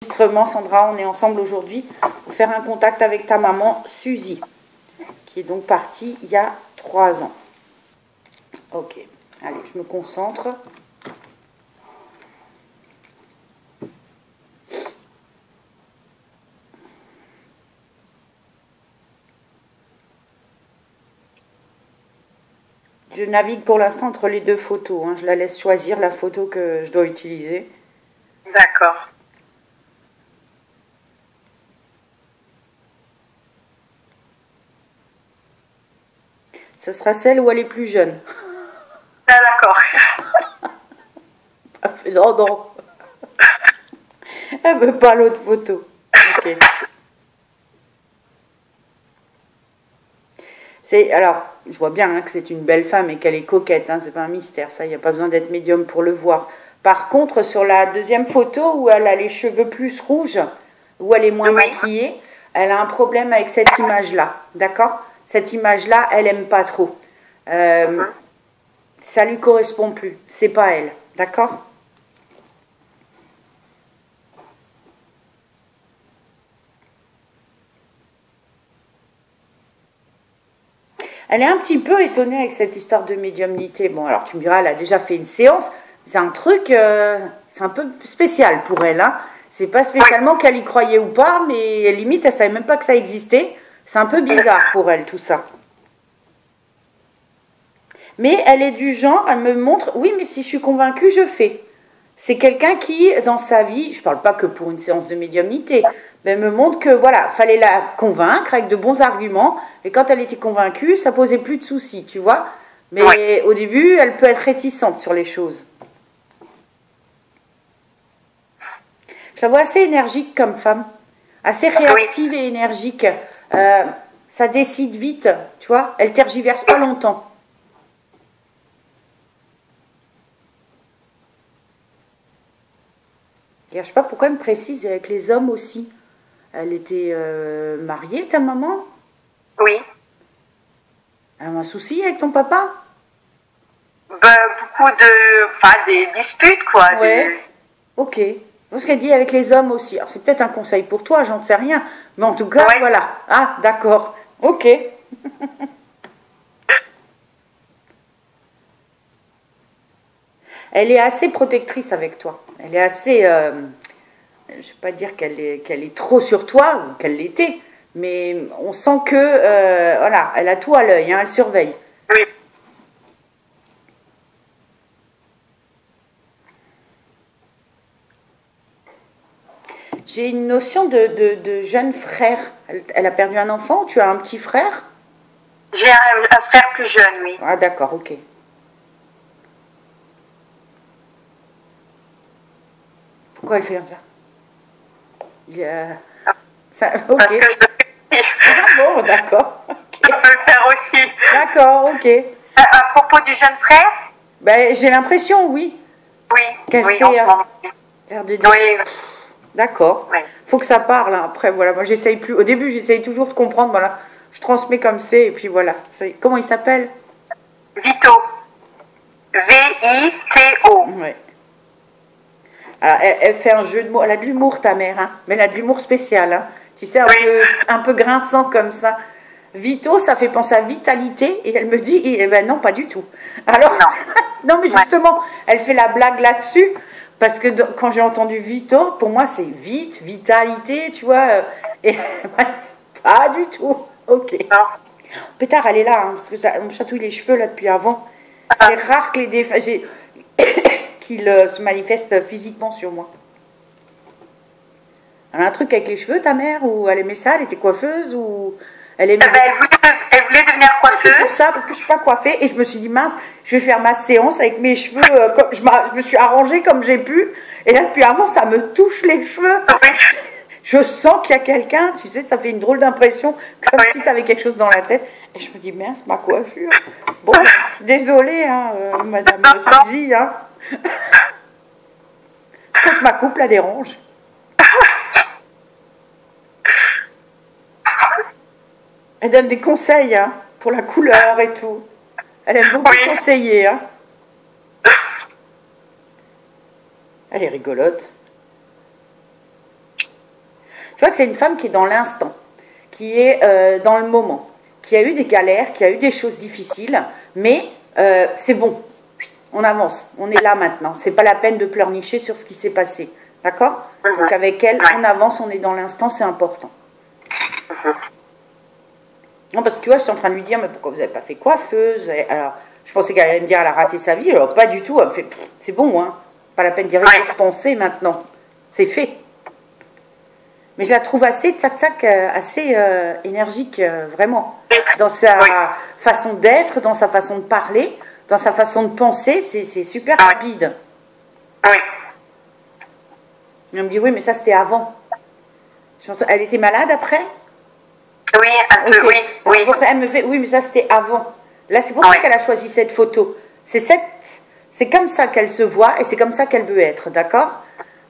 Enregistrement, Sandra, on est ensemble aujourd'hui pour faire un contact avec ta maman Suzy, qui est donc partie il y a 3 ans. Ok, allez, je me concentre. Je navigue pour l'instant entre les deux photos, hein. Je la laisse choisir la photo que je dois utiliser. D'accord. Ce sera celle où elle est plus jeune. Ah, d'accord. Non, non. Elle veut pas l'autre photo. Ok. Alors, je vois bien hein, que c'est une belle femme et qu'elle est coquette, hein, c'est pas un mystère, ça, il n'y a pas besoin d'être médium pour le voir. Par contre, sur la deuxième photo où elle a les cheveux plus rouges, où elle est moins maquillée, elle a un problème avec cette image-là, d'accord? Cette image-là, elle aime pas trop. Ça lui correspond plus, c'est pas elle, d'accord? Elle est un petit peu étonnée avec cette histoire de médiumnité. Bon, alors tu me diras, elle a déjà fait une séance. C'est un truc, c'est un peu spécial pour elle. Hein. C'est pas spécialement qu'elle y croyait ou pas, mais limite, elle savait même pas que ça existait. C'est un peu bizarre pour elle, tout ça. Mais elle est du genre, elle me montre, oui, mais si je suis convaincue, je fais. C'est quelqu'un qui, dans sa vie, je parle pas que pour une séance de médiumnité, mais elle me montre que, voilà, fallait la convaincre avec de bons arguments, et quand elle était convaincue, ça posait plus de soucis, tu vois. Mais au début, elle peut être réticente sur les choses. Je la vois assez énergique comme femme, assez réactive et énergique. Ça décide vite, tu vois, elle tergiverse pas longtemps. Je ne sais pas pourquoi elle me précise avec les hommes aussi. Elle était mariée, ta maman? Oui. Elle a un souci avec ton papa? Beaucoup des disputes, quoi. Ouais. Ok. Ce qu'elle dit avec les hommes aussi. Alors c'est peut-être un conseil pour toi, j'en sais rien. Mais en tout cas, voilà. Ah, d'accord. Ok. Elle est assez protectrice avec toi. Elle est assez... je ne vais pas dire qu'elle est trop sur toi, ou qu'elle l'était, mais on sent que, voilà, elle a tout à l'œil, hein, elle surveille. Oui. J'ai une notion de jeune frère. Elle a perdu un enfant, tu as un petit frère? J'ai un frère plus jeune, oui. Ah d'accord, ok. Pourquoi elle fait comme ça? Okay. Parce que je le fais. Ah bon, d'accord. Okay. Je peux le faire aussi. D'accord, ok. À propos du jeune frère? Ben, j'ai l'impression, oui. Oui, qu'elle oui, fait, en ce moment. L'air de dire. Oui. D'accord. Oui. Faut que ça parle. Hein. Après, voilà, moi j'essaye plus. Au début, j'essaye toujours de comprendre. Voilà, je transmets comme c'est et puis voilà. Comment il s'appelle? Vito. V-I-T-O. Ouais. Alors, elle fait un jeu de mots. Elle a de l'humour, ta mère, hein. Mais elle a de l'humour spécial. Hein. Tu sais, un peu grinçant comme ça. Vito, ça fait penser à vitalité. Et elle me dit, eh ben non, pas du tout. Alors, non, mais justement, elle fait la blague là-dessus. Parce que quand j'ai entendu Vito, pour moi, c'est vite, vitalité, tu vois. Et pas du tout. Ok. Pétard, elle est là, hein, parce que ça me chatouille les cheveux là depuis avant. C'est rare que les défauts qu'il se manifeste physiquement sur moi. Elle a un truc avec les cheveux, ta mère? Ou elle aimait ça? Elle était coiffeuse? Ou elle aimait... elle voulait devenir coiffeuse. C'est pour ça, parce que je suis pas coiffée. Et je me suis dit, mince, je vais faire ma séance avec mes cheveux. Je me suis arrangée comme j'ai pu. Et là, depuis avant, ça me touche les cheveux. Oui. Je sens qu'il y a quelqu'un. Tu sais, ça fait une drôle d'impression. Comme si tu avais quelque chose dans la tête. Et je me dis, mince, ma coiffure. Bon, désolée, hein, madame Suzy, hein. Faut que ma coupe la dérange. Elle donne des conseils, hein, pour la couleur et tout. Elle aime beaucoup conseiller, hein. Elle est rigolote. Tu vois que c'est une femme qui est dans l'instant, qui est dans le moment, qui a eu des galères, qui a eu des choses difficiles, mais c'est bon, on avance, on est là maintenant. C'est pas la peine de pleurnicher sur ce qui s'est passé, d'accord? Donc avec elle, on avance, on est dans l'instant, c'est important. Non, parce que tu vois, je suis en train de lui dire, mais pourquoi vous n'avez pas fait coiffeuse? Alors, je pensais qu'elle allait me dire, elle a raté sa vie, alors pas du tout, elle me fait, c'est bon, hein, pas la peine d'y repenser maintenant, c'est fait. Mais je la trouve assez tsac-tsac, assez énergique, vraiment. Dans sa façon d'être, dans sa façon de parler, dans sa façon de penser, c'est super rapide. Oui. Elle me dit, oui, mais ça c'était avant. Elle était malade après? Oui, un peu, oui. Elle me fait, oui, mais ça c'était avant. Là, c'est pour ça qu'elle a choisi cette photo. C'est comme ça qu'elle se voit et c'est comme ça qu'elle veut être, d'accord?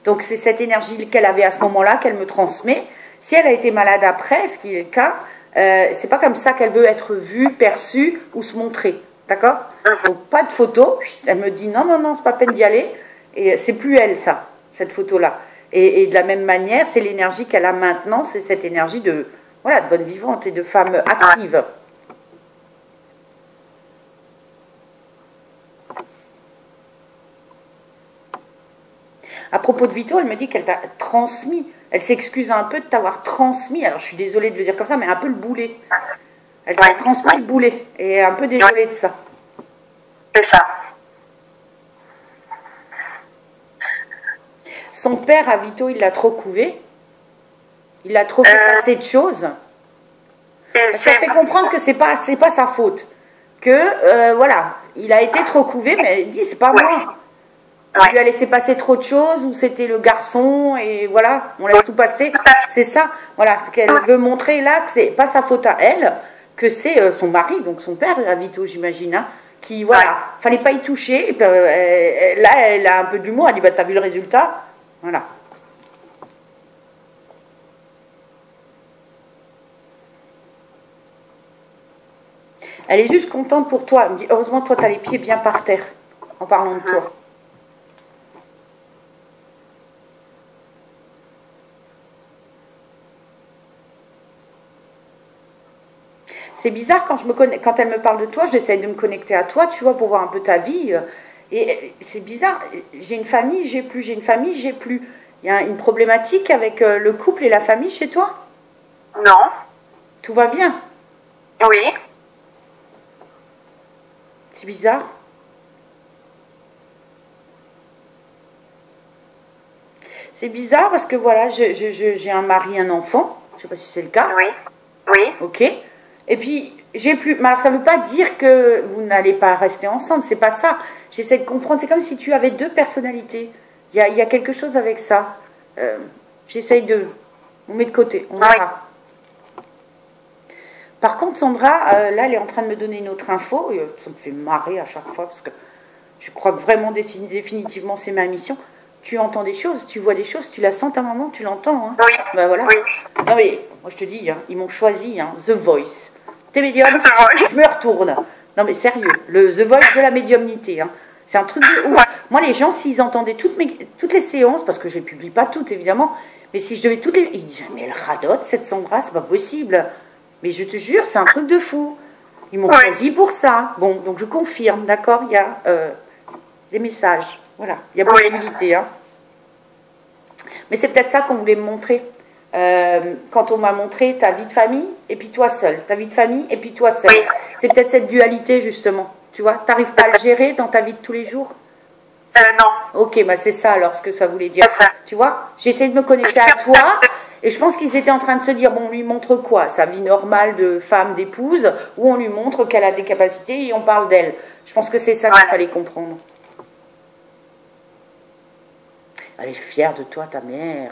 Donc c'est cette énergie qu'elle avait à ce moment-là qu'elle me transmet. Si elle a été malade après, ce qui est le cas, c'est pas comme ça qu'elle veut être vue, perçue ou se montrer, d'accord? Donc pas de photo. Elle me dit non, non, non, c'est pas peine d'y aller. Et c'est plus elle, ça, cette photo-là. Et de la même manière, c'est l'énergie qu'elle a maintenant, c'est cette énergie de, voilà, de bonne vivante et de femme active. À propos de Vito, elle me dit qu'elle t'a transmis. Elle s'excuse un peu de t'avoir transmis. Alors je suis désolée de le dire comme ça, mais un peu le boulet. Elle t'a transmis le boulet. Et un peu désolée de ça. C'est ça. Son père, à Vito, il l'a trop couvé. Il l'a trop fait passer de choses. Ça fait comprendre que c'est pas sa faute. Que, voilà, il a été trop couvé, mais elle dit, c'est pas moi. On lui a laissé passer trop de choses, ou c'était le garçon, et voilà, on laisse tout passer. C'est ça, voilà, ce qu'elle veut montrer là, que c'est pas sa faute à elle, que c'est son mari, donc son père, à Vito, j'imagine, hein, qui, voilà, fallait pas y toucher, et puis, là, elle a un peu d'humour, elle dit, bah, t'as vu le résultat? Voilà. Elle est juste contente pour toi, elle me dit, heureusement, toi, t'as les pieds bien par terre, en parlant de toi. C'est bizarre quand elle me parle de toi, j'essaye de me connecter à toi, tu vois, pour voir un peu ta vie. Et c'est bizarre, j'ai une famille, j'ai plus, j'ai une famille, j'ai plus. Il y a une problématique avec le couple et la famille chez toi? Non. Tout va bien? Oui. C'est bizarre. C'est bizarre parce que voilà, j'ai un mari, un enfant, je ne sais pas si c'est le cas. Oui. Oui. Ok. Et puis, j'ai plus. Mais alors, ça ne veut pas dire que vous n'allez pas rester ensemble, c'est pas ça. J'essaie de comprendre. C'est comme si tu avais deux personnalités. Il y a quelque chose avec ça. J'essaye de. On met de côté, on verra. Par contre, Sandra, là, elle est en train de me donner une autre info. Ça me fait marrer à chaque fois parce que je crois que vraiment, définitivement, c'est ma mission. Tu entends des choses, tu vois des choses, tu la sens ta maman, tu l'entends. Hein. Oui. Ben voilà. Oui. Non mais, moi je te dis, hein, ils m'ont choisi, hein, The Voice. T'es médium, je me retourne. Non mais sérieux, le The Voice de la médiumnité. Hein. C'est un truc de ouf. Moi les gens, s'ils entendaient toutes les séances, parce que je les publie pas toutes évidemment, mais si je devais toutes les... Ils disaient, mais elle radote cette Sandra, c'est pas possible. Mais je te jure, c'est un truc de fou. Ils m'ont choisi pour ça. Bon, donc je confirme, d'accord, il y a des messages. Voilà, il y a possibilité. Hein. Mais c'est peut-être ça qu'on voulait me montrer. Quand on m'a montré ta vie de famille et puis toi seul. Ta vie de famille et puis toi seul. C'est peut-être cette dualité, justement. Tu vois, t'arrives pas à le gérer dans ta vie de tous les jours? Non. Ok, bah c'est ça alors ce que ça voulait dire. Tu vois, j'essaie de me connecter à toi et je pense qu'ils étaient en train de se dire, bon, on lui montre quoi? Sa vie normale de femme, d'épouse, ou on lui montre qu'elle a des capacités et on parle d'elle. Je pense que c'est ça qu'il fallait comprendre. Elle est fière de toi, ta mère.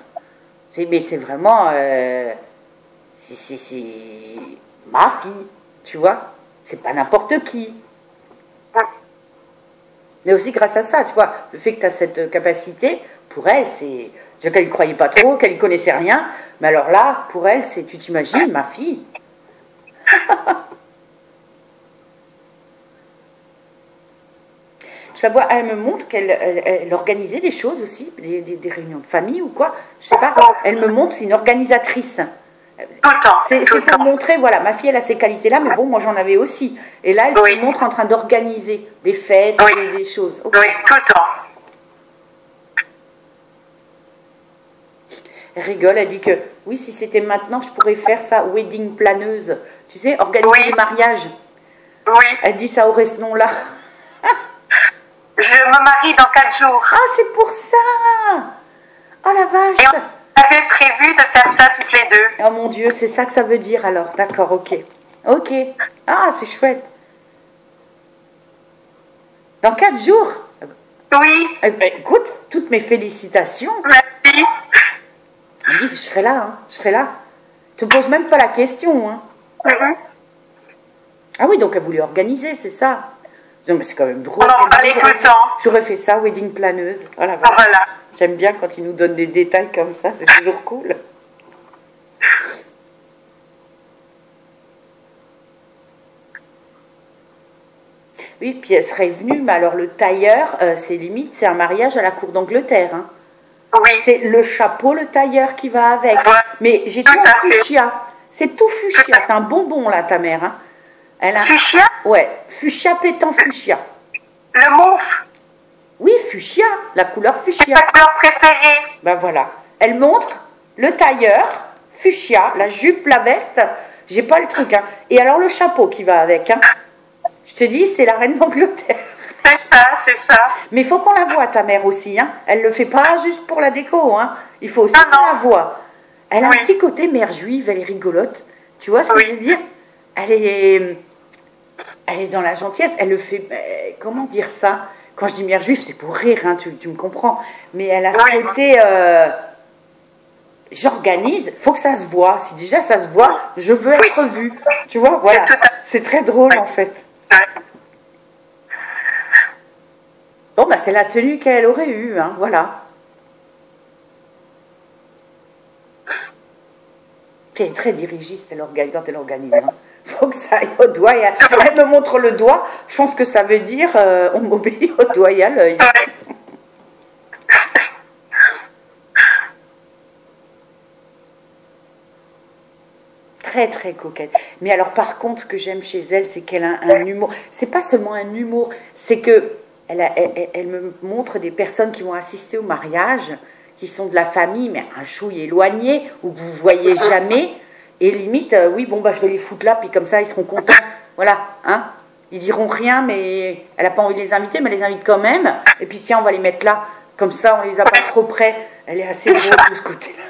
Mais c'est vraiment... c'est ma fille, tu vois. C'est pas n'importe qui. Mais aussi grâce à ça, tu vois, le fait que tu as cette capacité, pour elle, c'est... Déjà qu'elle ne croyait pas trop, qu'elle ne connaissait rien. Mais alors là, pour elle, c'est... Tu t'imagines, ma fille. Je la vois, elle me montre qu'elle organisait des choses aussi, des réunions de famille ou quoi. Je sais pas. Elle me montre, c'est une organisatrice. Tout le temps. C'est pour montrer, voilà, ma fille, elle a ces qualités-là, mais bon, moi j'en avais aussi. Et là, elle se montre en train d'organiser des fêtes, des choses. Okay. Oui, tout le temps. Elle rigole, elle dit que, oui, si c'était maintenant, je pourrais faire ça, wedding planeuse. Tu sais, organiser les mariages. Oui. Elle dit, ça aurait ce nom-là. Je me marie dans 4 jours. Ah, c'est pour ça! Oh la vache! Et on avait prévu de faire ça toutes les deux. Oh mon Dieu, c'est ça que ça veut dire alors. D'accord, ok. Ok. Ah, c'est chouette. Dans 4 jours? Oui. Eh ben, écoute, toutes mes félicitations. Merci. Je dis, je serai là, hein. Je serai là. Tu ne poses même pas la question, hein. Ah oui, donc elle voulait organiser, c'est ça. Non, mais c'est quand même drôle. On en parlait tout le temps. J'aurais fait ça, wedding planeuse. Voilà, voilà. Voilà. J'aime bien quand ils nous donnent des détails comme ça, c'est toujours cool. Oui, puis elle serait venue, mais alors le tailleur, c'est limite, c'est un mariage à la cour d'Angleterre. Hein. Oui. C'est le chapeau, le tailleur qui va avec. Ouais. Mais j'ai tout en fuchsia. C'est tout fuchsia. C'est un bonbon, là, ta mère. Hein. Elle a... Fuchsia? Ouais, fuchsia pétant fuchsia. Le mauve? Oui, fuchsia, la couleur fuchsia. C'est ta couleur préférée? Ben voilà. Elle montre le tailleur, fuchsia, la jupe, la veste. J'ai pas le truc, hein. Et alors le chapeau qui va avec, hein. Je te dis, c'est la reine d'Angleterre. C'est ça. Mais il faut qu'on la voie, ta mère aussi, hein. Elle le fait pas juste pour la déco, hein. Il faut aussi qu'on la voie. Elle a un petit côté mère juive, elle est rigolote. Tu vois ce que je veux dire? Elle est dans la gentillesse. Elle le fait... comment dire ça? Quand je dis mère juive, c'est pour rire, hein, tu me comprends. Mais elle a ce côté... j'organise, faut que ça se voit. Si déjà ça se voit, je veux être vue. Tu vois, voilà. C'est très drôle, en fait. Bon, bah, c'est la tenue qu'elle aurait eue, hein, voilà. Puis elle est très dirigiste, quand elle organise. Hein. Faut que ça aille au doigt. Elle me montre le doigt. Je pense que ça veut dire on m'obéit au doigt et à l'œil. Très très coquette. Mais alors par contre, ce que j'aime chez elle, c'est qu'elle a un humour. C'est pas seulement un humour, c'est que elle me montre des personnes qui vont assister au mariage, qui sont de la famille, mais un chouille éloigné, où vous voyez jamais. Et limite, oui, bon, bah je vais les foutre là, puis comme ça, ils seront contents. Voilà, hein. Ils diront rien, mais elle n'a pas envie de les inviter, mais elle les invite quand même. Et puis tiens, on va les mettre là. Comme ça, on les a pas trop près. Elle est assez drôle de ce côté-là.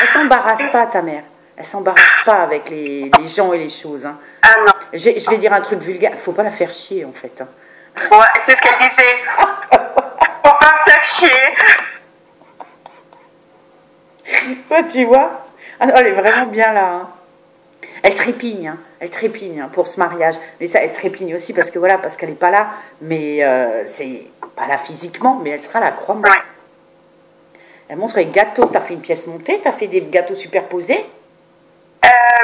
Elle s'embarrasse pas, ta mère. Elle s'embarrasse pas avec les gens et les choses. Hein. Ah non. Je vais dire un truc vulgaire. Faut pas la faire chier, en fait. Hein. Ouais, c'est ce qu'elle disait. Faut pas me faire chier. Tu vois? Alors, elle est vraiment bien là. Hein. Elle trépigne, hein, pour ce mariage. Mais ça, elle trépigne aussi parce que voilà, parce qu'elle n'est pas là. Mais c'est pas là physiquement, mais elle sera là, crois-moi. Ouais. Elle montre les gâteaux. T'as fait une pièce montée, t'as fait des gâteaux superposés.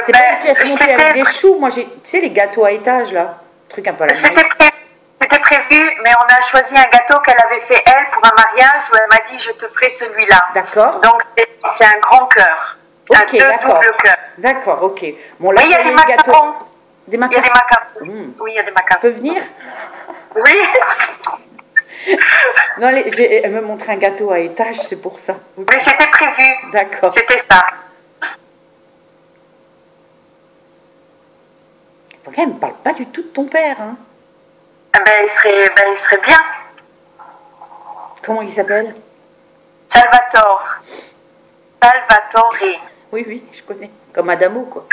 C'est pas une pièce montée avec des choux. Moi, tu sais, les gâteaux à étage là, truc un peu à la C'était prévu, mais on a choisi un gâteau qu'elle avait fait elle pour un mariage où elle m'a dit je te ferai celui-là. D'accord. Donc c'est un grand cœur. Ok, d'accord. Double cœur. D'accord, ok. Bon, là, oui, il y a des macarons. Des macarons. Il y a des macarons. Oui, il y a des macarons. Tu peux venir? Oui. Non, elle me montrait un gâteau à étage, c'est pour ça. Okay. Mais c'était prévu. D'accord. C'était ça. Elle ne me parle pas du tout de ton père, hein. Il serait bien. Comment il s'appelle? Salvatore. Oui, oui, je connais. Comme Adamo, quoi.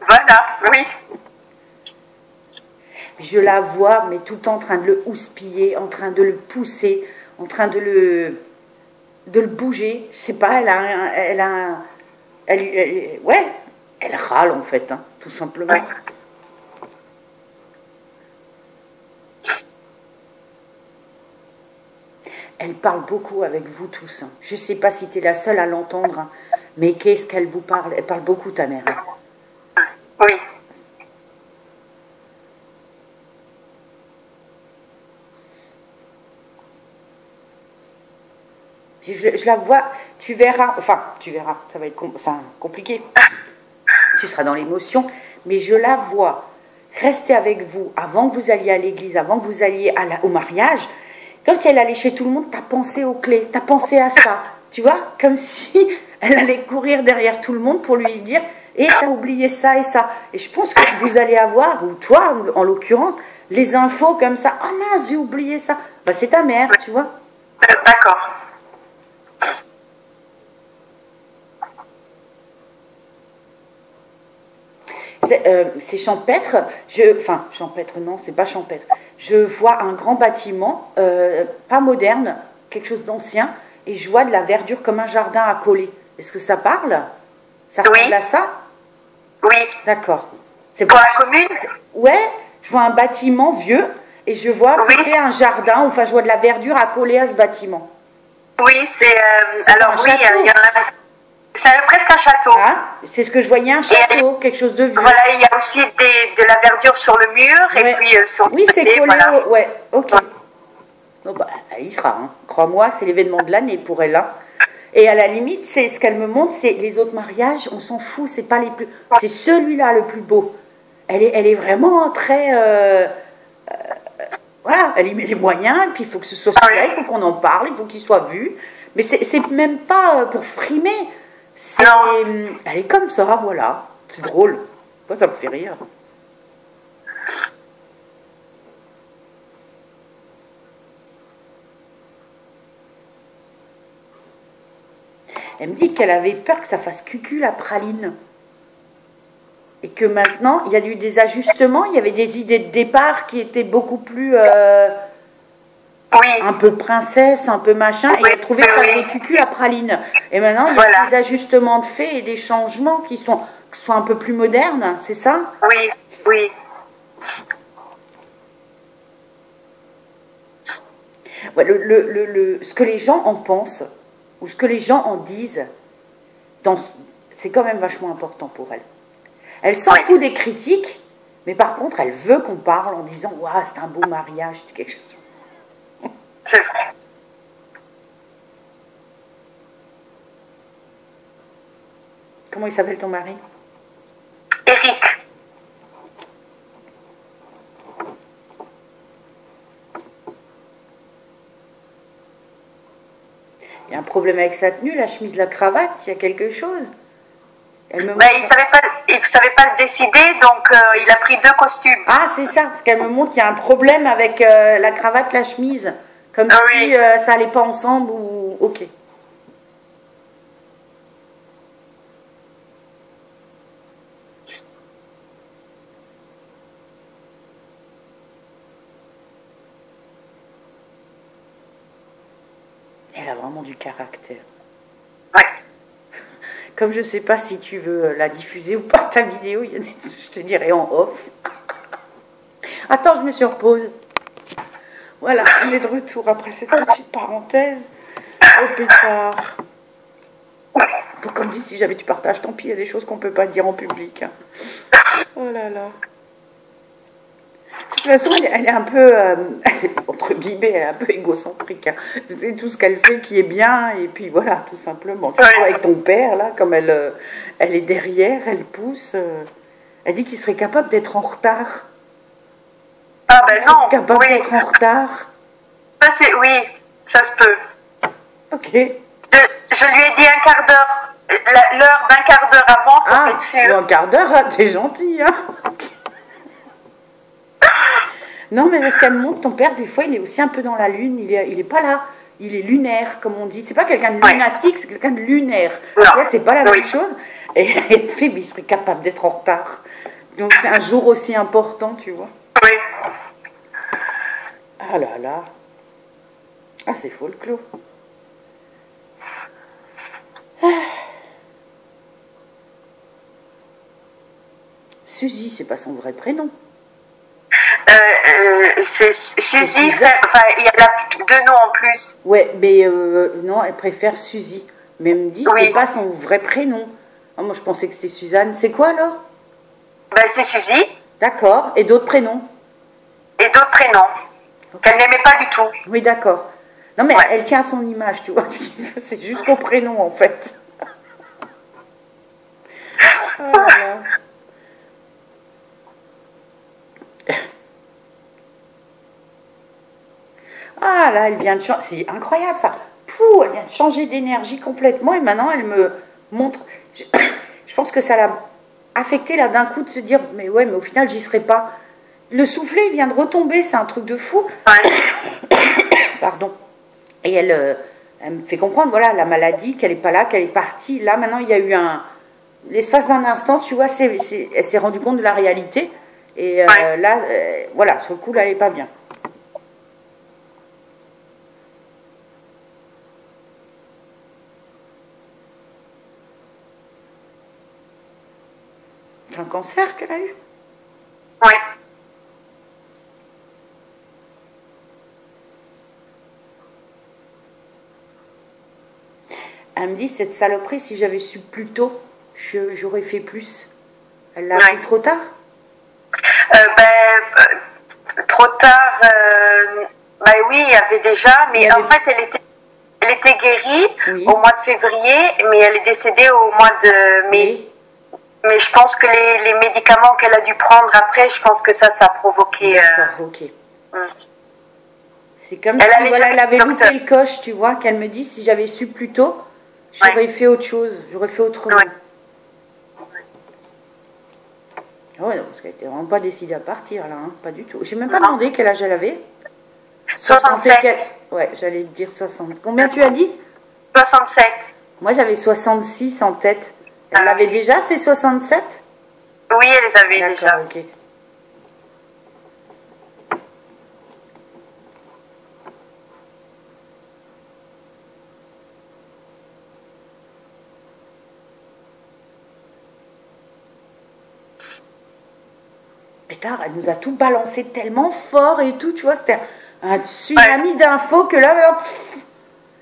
Voilà, oui. Je la vois, mais tout le temps en train de le houspiller, en train de le pousser, en train de le bouger. Je sais pas, elle râle en fait, hein, tout simplement. Ouais. Elle parle beaucoup avec vous tous. Hein. Je ne sais pas si tu es la seule à l'entendre, hein, mais qu'est-ce qu'elle vous parle? Elle parle beaucoup, ta mère. Hein. Oui. Je la vois, tu verras, ça va être compliqué. Tu seras dans l'émotion, mais je la vois rester avec vous avant que vous alliez à l'église, avant que vous alliez au mariage, comme si elle allait chez tout le monde, t'as pensé aux clés, t'as pensé à ça, tu vois, comme si elle allait courir derrière tout le monde pour lui dire, et t'as oublié ça et ça. Et je pense que vous allez avoir, ou toi en l'occurrence, les infos comme ça, ah mince, j'ai oublié ça. Bah, c'est ta mère, tu vois. D'accord. C'est champêtre, champêtre non, c'est pas champêtre. Je vois un grand bâtiment, pas moderne, quelque chose d'ancien, et je vois de la verdure comme un jardin à coller. Est-ce que ça parle? Ça ressemble à ça? Oui. D'accord. C'est pour la commune? Ouais, je vois un bâtiment vieux, et je vois peut-être un jardin, enfin je vois de la verdure à coller à ce bâtiment. Oui, c'est alors oui, il y en a. C'est presque un château. Ah, c'est ce que je voyais, un château, quelque chose de vieux. Voilà, il y a aussi de la verdure sur le mur et puis sur le côté. Oui, c'est collé, voilà. Ouais, ok. Ouais. Oh, bah, il sera, hein. Crois-moi, c'est l'événement de l'année pour elle. Hein. Et à la limite, c'est ce qu'elle me montre, c'est les autres mariages, on s'en fout, c'est pas les plus... C'est celui-là le plus beau. Elle est vraiment très... voilà, elle y met les moyens, et puis il faut que ce soit celui-là, il faut qu'on en parle, il faut qu'il soit vu. Mais c'est même pas pour frimer. Elle est comme ça, voilà. C'est drôle. Moi, ça me fait rire. Elle me dit qu'elle avait peur que ça fasse cucu la praline. Et que maintenant, il y a eu des ajustements, il y avait des idées de départ qui étaient beaucoup plus... un peu princesse, un peu machin, et elle trouvait que ça faisait cucu la praline. Et maintenant, il y a des ajustements de fait et des changements qui sont un peu plus modernes, c'est ça? Oui, oui. Ouais, ce que les gens en pensent, ou ce que les gens en disent, c'est quand même vachement important pour elle. Elle s'en fout des critiques, mais par contre, elle veut qu'on parle en disant « Waouh, c'est un beau mariage, c'est quelque chose. » C'est vrai. Comment il s'appelle ton mari? Eric. Il y a un problème avec sa tenue, la chemise, la cravate, il y a quelque chose. Il savait pas se décider, donc il a pris 2 costumes. Ah, c'est ça, parce qu'elle me montre qu'il y a un problème avec la cravate, la chemise. Comme si ça allait pas ensemble ou... Ok. Elle a vraiment du caractère. Ouais. Comme je sais pas si tu veux la diffuser ou pas, ta vidéo, je te dirai en off. Attends, je me surpose. Voilà, on est de retour après cette petite parenthèse. Au pétard. Comme dit, si jamais tu partages, tant pis, il y a des choses qu'on ne peut pas dire en public. Hein. Oh là là. De toute façon, elle est un peu, entre guillemets, elle est un peu égocentrique. Hein. C'est tout ce qu'elle fait qui est bien, et puis voilà, tout simplement. Tu vois, avec ton père, là, comme elle est derrière, elle pousse. Elle dit qu'il serait capable d'être en retard. Ah ben non, capable d'être en retard. Ça oui, ça se peut. Ok. Je lui ai dit un quart d'heure, l'heure d'un quart d'heure avant pour être sûr. Un quart d'heure, t'es gentil, hein. Non, mais parce qu'elle montre, ton père, des fois, il est aussi un peu dans la lune, il est pas là. Il est lunaire, comme on dit. C'est pas quelqu'un de lunatique, c'est quelqu'un de lunaire. Là, c'est pas la même chose. Et elle fait, mais il serait capable d'être en retard. Donc, c'est un jour aussi important, tu vois. Oui. Ah là là. Ah, c'est faux le clos. Ah. Suzy, c'est pas son vrai prénom. C'est Suzy, enfin, il y a 2 noms en plus. Ouais, mais non, elle préfère Suzy. Mais elle me dit, c'est pas son vrai prénom. Oh, moi, je pensais que c'était Suzanne. C'est quoi alors? Ben, c'est Suzy. D'accord. Et d'autres prénoms? Et d'autres prénoms. Qu'elle n'aimait pas du tout. Oui, d'accord. Non, mais Ouais. elle tient à son image, tu vois. C'est jusqu'au prénom, en fait. Voilà. Ah là, elle vient de changer. C'est incroyable ça. Pouh, elle vient de changer d'énergie complètement et maintenant elle me montre. Je, je pense que ça l'a affecté là d'un coup de se dire mais ouais, mais au final j'y serai pas. Le soufflet il vient de retomber, c'est un truc de fou. Ouais. Pardon. Et elle me fait comprendre, voilà, la maladie, qu'elle est pas là, qu'elle est partie. Là maintenant il y a eu un. L'espace d'un instant, tu vois, elle s'est rendue compte de la réalité. Et Ouais. là, voilà, sur le coup, là, elle est pas bien. C'est un cancer qu'elle a eu. Ouais. Elle me dit, cette saloperie, si j'avais su plus tôt, j'aurais fait plus. Elle l'a Ouais. fait trop tard. Trop tard, bah oui, il y avait déjà, mais Il y avait- en fait, elle était guérie Oui. au mois de février, mais elle est décédée au mois de mai. Oui. Mais je pense que les médicaments qu'elle a dû prendre après, je pense que ça a provoqué. D'accord, ok. C'est comme Elle si allait voilà, chez elle le avait docteur. loupé le coche, tu vois, qu'elle me dit, si j'avais su plus tôt, j'aurais fait autre chose, j'aurais fait autrement. Ouais. Ah ouais, non, parce qu'elle était vraiment pas décidée à partir, là, hein, pas du tout. J'ai même pas Non. demandé quel âge elle avait. 67. Ouais, j'allais te dire 60. Combien tu as dit? 67. Moi, j'avais 66 en tête. Elle Ah. l'avait déjà, c'est 67? Oui, elle les avait déjà. D'accord, ok. Et tard, elle nous a tout balancé tellement fort et tout, tu vois, c'était un tsunami d'infos que là,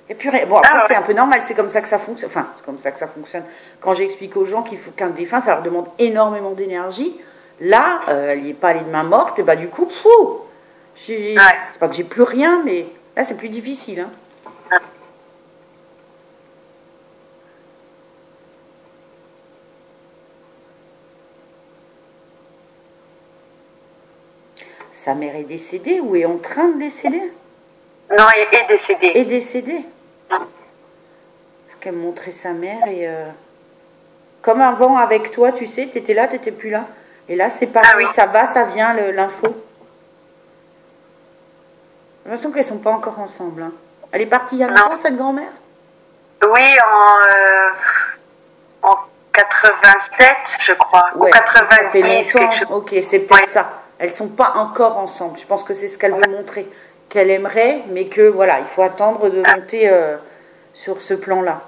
et puis bon, après, Ah ouais. c'est un peu normal, c'est comme ça que ça fonctionne. Enfin, c'est comme ça que ça fonctionne. Quand j'explique aux gens qu'il faut qu'un défunt, ça leur demande énormément d'énergie. Là, elle n'y est pas allée de main morte, et bah du coup, fou, Ouais. c'est pas que j'ai plus rien, mais là, c'est plus difficile. Hein. Sa mère est décédée ou est en train de décéder? Non, elle est décédée. Est décédée. Parce qu'elle montrait sa mère et comme avant avec toi, tu sais, t'étais là, t'étais plus là. Et là, c'est pareil, Ah oui. ça va, ça vient, l'info. J'ai l'impression qu'elles sont pas encore ensemble. Hein. Elle est partie il y a longtemps, Non. cette grand-mère? Oui, en 87, je crois. Ou Ça fait 90, longtemps. quelque chose. Ok, c'est peut-être Ouais. ça. Elles sont pas encore ensemble. Je pense que c'est ce qu'elle veut montrer. Qu'elle aimerait, mais que voilà, il faut attendre de monter sur ce plan-là.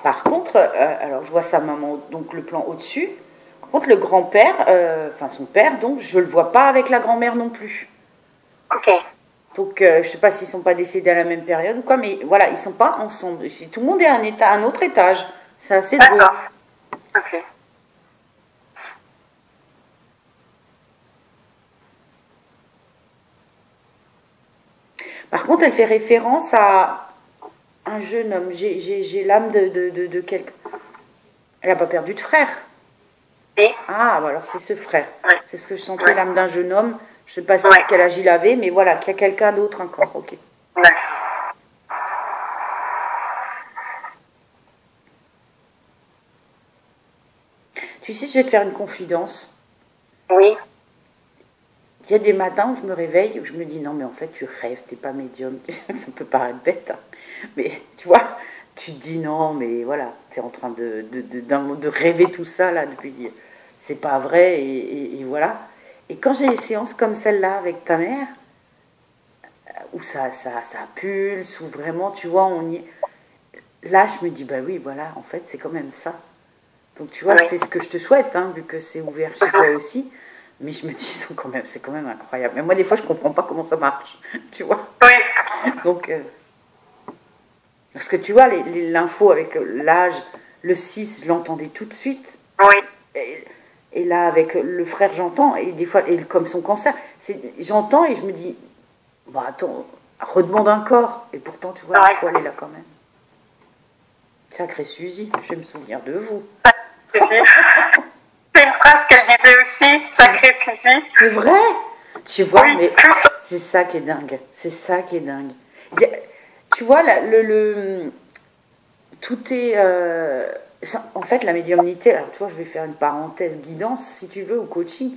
Par contre, alors je vois sa maman, donc le plan au-dessus. Par contre, le grand-père, enfin son père, donc je le vois pas avec la grand-mère non plus. Ok. Donc je sais pas s'ils sont pas décédés à la même période ou quoi, mais voilà, ils sont pas ensemble. Tout le monde est à un autre étage. C'est assez drôle. D'accord. Ok. Par contre, elle fait référence à un jeune homme. J'ai l'âme de quelqu'un. Elle n'a pas perdu de frère. Et Ah, bah alors c'est ce frère. Ouais. C'est ce que je sentais, Ouais. l'âme d'un jeune homme. Je sais pas si Ouais. quel âge il avait, mais voilà, qu'il y a quelqu'un d'autre encore. Ok. D'accord. Tu sais, je vais te faire une confidence. Oui. Il y a des matins où je me réveille, où je me dis non, mais en fait, tu rêves, t'es pas médium. Ça peut paraître bête, hein. Mais tu vois, tu te dis non, mais voilà, t'es en train de rêver tout ça là depuis. C'est pas vrai, et voilà. Et quand j'ai des séances comme celle-là avec ta mère, où ça pulse, où vraiment, tu vois, on y est. Là, je me dis, bah oui, voilà, en fait, c'est quand même ça. Donc, tu vois, Oui. c'est ce que je te souhaite, hein, vu que c'est ouvert chez toi aussi. Mais je me dis, c'est quand même incroyable. Mais moi, des fois, je comprends pas comment ça marche, tu vois. Oui. Donc, parce que tu vois, l'info avec l'âge, le 6, je l'entendais tout de suite. Oui. Et Et là, avec le frère, j'entends, et des fois, et comme son cancer, j'entends et je me dis, bah attends, redemande encore. Et pourtant, tu vois, la foi, elle est là quand même. Sacrée Suzy, je vais me souvenir de vous. C'est une phrase qu'elle disait aussi, sacrée Suzy. C'est vrai, tu vois, oui. Mais c'est ça qui est dingue. C'est ça qui est dingue. Tu vois, là, tout est... en fait, la médiumnité, alors tu vois, je vais faire une parenthèse guidance, si tu veux, au coaching.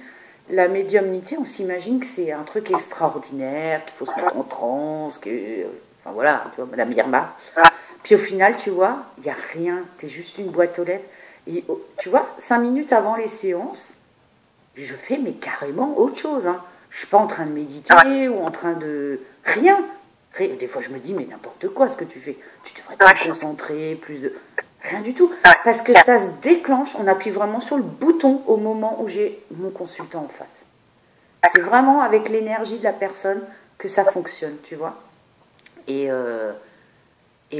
La médiumnité, on s'imagine que c'est un truc extraordinaire, qu'il faut se mettre en transe, que... Enfin voilà, tu vois, Madame Irma. Puis au final, tu vois, il n'y a rien. T'es juste une boîte aux lettres. Et tu vois, 5 minutes avant les séances, je fais mais carrément autre chose. Hein. Je suis pas en train de méditer ou en train de... Rien. Des fois, je me dis, mais n'importe quoi ce que tu fais. Tu devrais te concentrer, plus de... Rien du tout. Parce que ça se déclenche, on appuie vraiment sur le bouton au moment où j'ai mon consultant en face. C'est vraiment avec l'énergie de la personne que ça fonctionne, tu vois. Et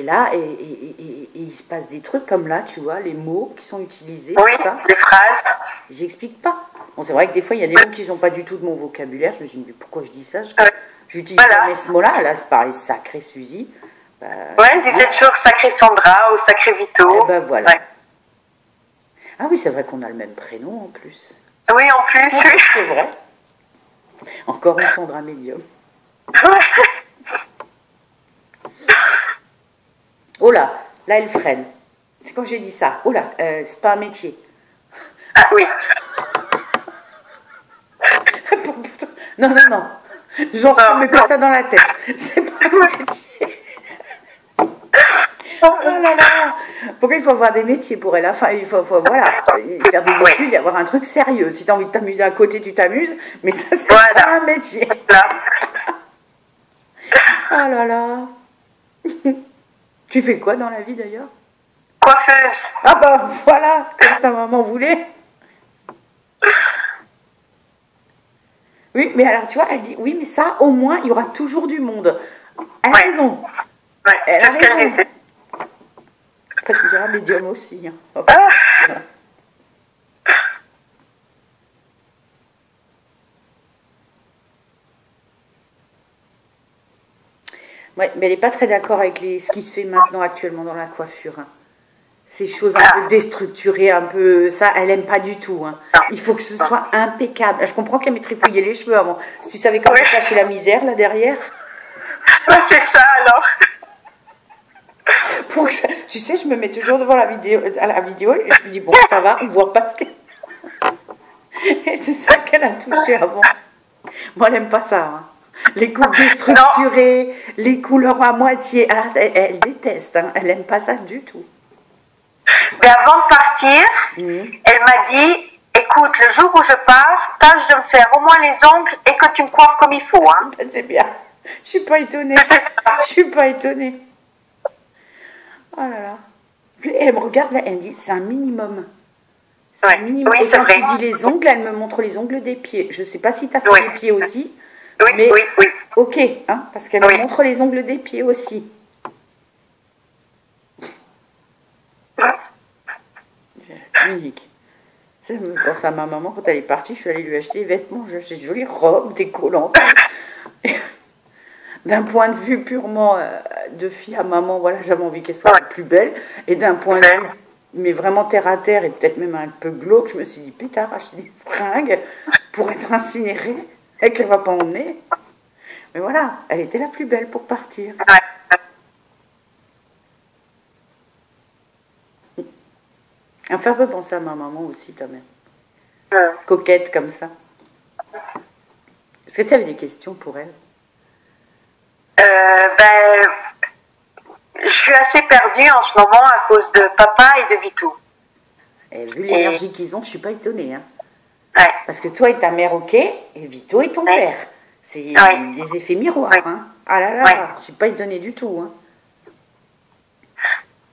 là, il se passe des trucs comme là, tu vois, les mots qui sont utilisés. Oui, ça. Les phrases. J'explique pas. Bon, c'est vrai que des fois, il y a des mots qui ne sont pas du tout de mon vocabulaire. Je me dis, mais pourquoi je dis ça? J'utilise jamais ce mot-là. Là, c'est pareil, sacré Suzy. Ouais, elle disait toujours sacré Sandra ou sacré Vito. Ben voilà. Ouais. Ah oui, c'est vrai qu'on a le même prénom en plus. Oui, en plus, oui. C'est vrai. Encore une Sandra médium. Oh là, elle freine. C'est quand j'ai dit ça. Oh là, c'est pas un métier. Ah oui. Non. Genre, ne mets pas ça dans la tête. C'est pas un métier. Oh là là. Pourquoi il faut avoir des métiers pour elle? Enfin, il faut voilà, faire des études et avoir un truc sérieux. Si tu as envie de t'amuser à côté, tu t'amuses. Mais ça, c'est pas un métier. Oh là là. Tu fais quoi dans la vie d'ailleurs? Coiffeuse. Ah bah voilà, comme ta maman voulait. Oui, mais alors tu vois, elle dit, oui, mais ça, au moins, il y aura toujours du monde. Elle a raison. Ouais, c'est ce qu'elle disait. Après, tu diras médium aussi. Hein. Voilà. Ouais, mais elle n'est pas très d'accord avec ce qui se fait maintenant actuellement dans la coiffure. Hein. Ces choses un peu déstructurées, un peu... Ça, elle n'aime pas du tout. Hein. Il faut que ce soit impeccable. Je comprends qu'elle trifouillait les cheveux avant. Si tu savais comment cacher la misère, là, derrière. Ouais, c'est ça, alors. Tu sais, je me mets toujours devant à la vidéo et je me dis, bon, ça va, on voit pas ce qu'elle... Et c'est ça qu'elle a touché avant. Moi, elle n'aime pas ça. Hein. Les coupes déstructurées, les couleurs à moitié. Ah, elle déteste, hein. Elle n'aime pas ça du tout. Mais avant de partir, elle m'a dit, écoute, le jour où je pars, tâche de me faire au moins les ongles et que tu me coiffes comme il faut. Hein. C'est bien. Je suis pas étonnée. Je suis pas étonnée. Oh là là. Puis elle me regarde là, elle me dit, c'est un minimum. C'est un minimum. Oui, c'est vrai. Quand tu dis les ongles, elle me montre les ongles des pieds. Je sais pas si tu as fait les pieds aussi. Oui, mais oui. Ok, hein, parce qu'elle me montre les ongles des pieds aussi. Unique. Ça me pense à ma maman, quand elle est partie, je suis allée lui acheter des vêtements, j'ai acheté de jolies robes, des collantes. D'un point de vue purement de fille à maman, voilà, j'avais envie qu'elle soit la plus belle. Et d'un point de vue, mais vraiment terre à terre, et peut-être même un peu glauque, je me suis dit, putain, acheter des fringues pour être incinérée, et qu'elle va pas emmener. Mais voilà, elle était la plus belle pour partir. Enfin, un peu penser à ma maman aussi, quand même. Coquette comme ça. Est-ce que tu avais des questions pour elle? Je suis assez perdue en ce moment à cause de papa et de Vito. Et vu l'énergie qu'ils ont, je suis pas étonnée. Hein. Ouais. Parce que toi et ta mère, ok, et Vito et ton père. C'est des effets miroirs. Hein. Ah là là, je suis pas étonnée du tout. Hein.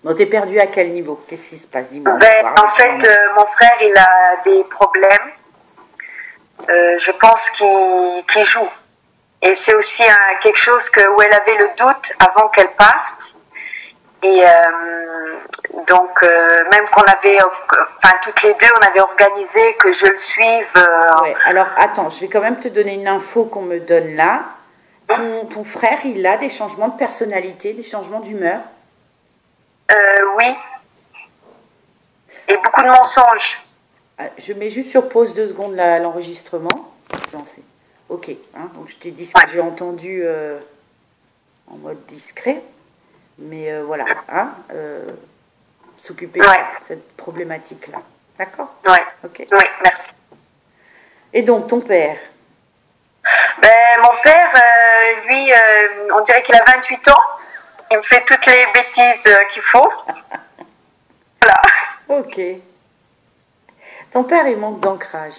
Bon, t'es perdu à quel niveau? Qu'est-ce qui se passe? Dis-moi. En fait, mon frère, il a des problèmes. Je pense qu'il joue. Et c'est aussi quelque chose où elle avait le doute avant qu'elle parte. Et donc, même qu'on avait, enfin, toutes les deux, on avait organisé que je le suive. Ouais, alors, attends, je vais quand même te donner une info qu'on me donne là. Ton frère, il a des changements de personnalité, des changements d'humeur? Oui. Et beaucoup de mensonges. Je mets juste sur pause 2 secondes l'enregistrement. Ok, hein, donc je t'ai dit ce que j'ai entendu en mode discret. Mais voilà, hein, s'occuper de cette problématique-là. D'accord? Oui. Ok. Oui, merci. Et donc, ton père? Ben, mon père, lui, on dirait qu'il a 28 ans. Il me fait toutes les bêtises qu'il faut. Voilà. Ok. Ton père, il manque d'ancrage.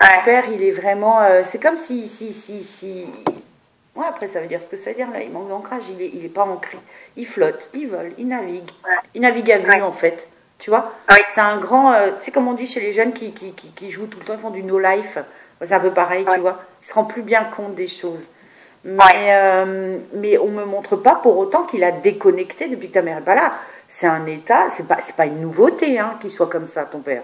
Ouais. Ton père, il est vraiment... c'est comme si... Ouais, après, ça veut dire ce que ça veut dire, là. Il manque d'ancrage, il est pas ancré. Il flotte, il vole, il navigue. Ouais. Il navigue à vue, en fait. Tu vois? Oui. C'est un grand... tu sais, comme on dit chez les jeunes qui jouent tout le temps, ils font du no-life. C'est un peu pareil, tu vois. Ils se rendent plus bien compte des choses. Mais on me montre pas pour autant qu'il a déconnecté depuis que ta mère est pas là. C'est un état, c'est pas une nouveauté, hein, qu'il soit comme ça, ton père.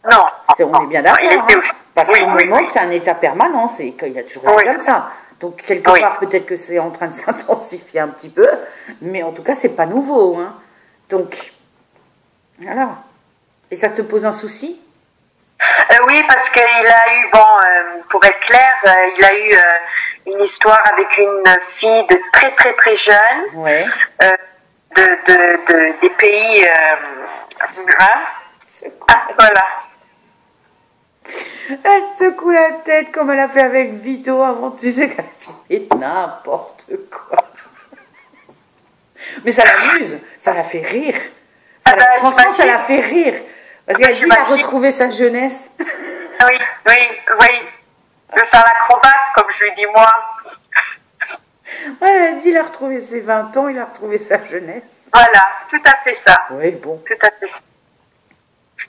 Non. On est bien d'accord, hein, parce oui, qu'on me montre que c'est un état permanent, c'est qu'il a toujours été comme ça. Donc quelque part, peut-être que c'est en train de s'intensifier un petit peu, mais en tout cas, c'est pas nouveau, hein. Donc, alors, et ça te pose un souci? Oui, parce qu'il a eu, bon, pour être clair, il a eu une histoire avec une fille de très très très jeune, ouais. Des pays, hein? Ah, voilà. Elle secoue la tête comme elle a fait avec Vito avant, tu sais qu'elle fait n'importe quoi. Mais ça l'amuse, ça la fait rire. Franchement, ça la fait rire. Parce qu'elle dit qu'il a retrouvé sa jeunesse. Oui. Il veut faire l'acrobate, comme je lui dis moi. Ouais, elle a dit qu'il a retrouvé ses 20 ans, il a retrouvé sa jeunesse. Voilà, tout à fait ça. Oui, bon. Tout à fait ça.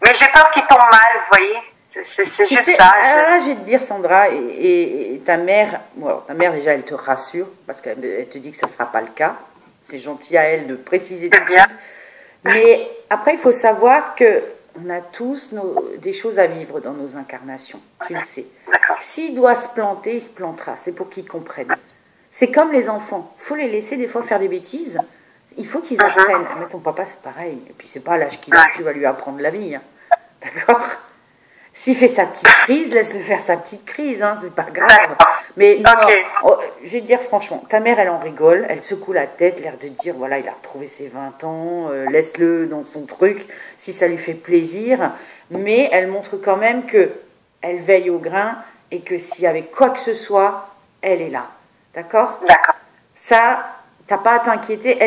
Mais j'ai peur qu'il tombe mal, vous voyez. C'est juste ça. Là, je vais te dire, Sandra, et ta mère, bon, ta mère déjà, elle te rassure, parce qu'elle te dit que ça ne sera pas le cas. C'est gentil à elle de préciser tout bien. Mais après, il faut savoir que on a tous des choses à vivre dans nos incarnations. Tu le sais. S'il doit se planter, il se plantera. C'est pour qu'ils comprennent. C'est comme les enfants. Il faut les laisser des fois faire des bêtises. Il faut qu'ils apprennent. Mais ton papa, c'est pareil. Et puis, c'est pas à l'âge qu'il a que tu vas lui apprendre la vie. Hein. D'accord? S'il fait sa petite crise, laisse-le faire sa petite crise, hein, c'est pas grave. Mais non, je vais te dire franchement, ta mère, elle en rigole, elle secoue la tête, l'air de dire, voilà, il a retrouvé ses 20 ans, laisse-le dans son truc, si ça lui fait plaisir. Mais elle montre quand même que elle veille au grain et que si avec quoi que ce soit, elle est là. D'accord? D'accord. Ça, t'as pas à t'inquiéter,